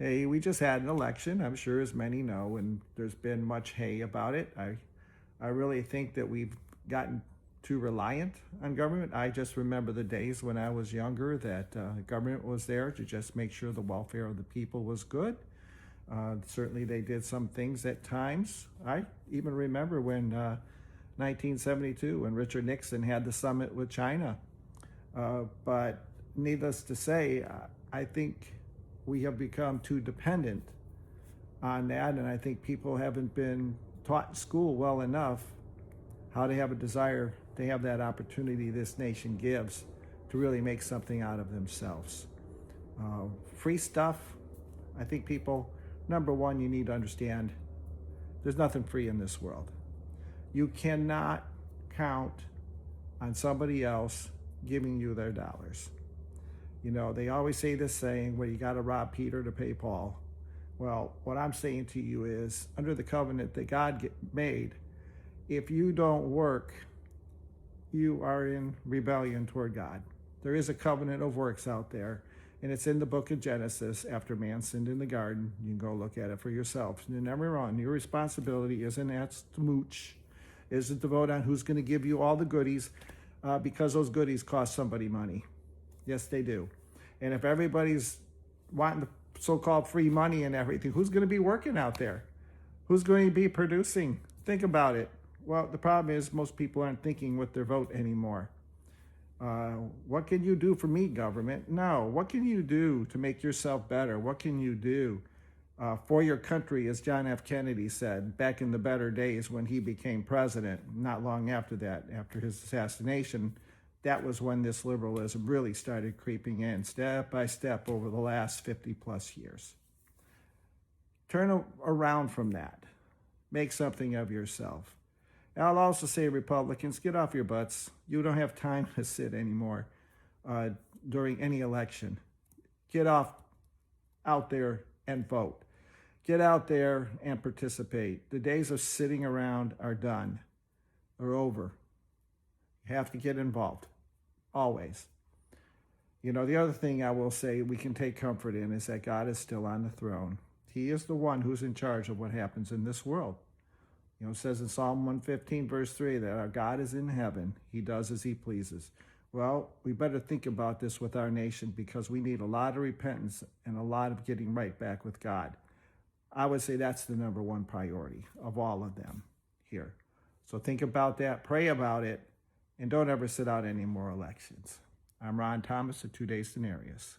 Hey, we just had an election, I'm sure as many know, and there's been much hay about it. I really think that we've gotten too reliant on government. I just remember the days when I was younger that government was there to just make sure the welfare of the people was good. Certainly, they did some things at times. I even remember when 1972, when Richard Nixon had the summit with China. But needless to say, I think we have become too dependent on that, and I think people haven't been taught in school well enough how to have a desire to have that opportunity this nation gives to really make something out of themselves. Free stuff, I think people, number one, you need to understand there's nothing free in this world. You cannot count on somebody else giving you their dollars. You know, they always say this saying, well, you got to rob Peter to pay Paul. Well, what I'm saying to you is, under the covenant that God made, if you don't work, you are in rebellion toward God. There is a covenant of works out there, and it's in the book of Genesis after man sinned in the garden. You can go look at it for yourself. And you're never wrong. Your responsibility isn't to mooch, isn't to vote on who's going to give you all the goodies, because those goodies cost somebody money. Yes, they do. And if everybody's wanting the so-called free money and everything, who's going to be working out there? Who's going to be producing? Think about it. Well, the problem is most people aren't thinking with their vote anymore. What can you do for me, government? No. What can you do to make yourself better? What can you do for your country, as John F. Kennedy said back in the better days when he became president, not long after that, after his assassination? That was when this liberalism really started creeping in step by step over the last 50 plus years. Turn around from that. Make something of yourself. And I'll also say, Republicans, get off your butts. You don't have time to sit anymore during any election. Get out there and vote. Get out there and participate. The days of sitting around are done. They're over. You have to get involved. Always. You know, the other thing I will say we can take comfort in is that God is still on the throne. He is the one who's in charge of what happens in this world. You know, it says in Psalm 115, verse 3, that our God is in heaven. He does as he pleases. Well, we better think about this with our nation, because we need a lot of repentance and a lot of getting right back with God. I would say that's the number one priority of all of them here. So think about that, pray about it, and don't ever sit out any more elections. I'm Ron Thomas at 2 Days Denarius.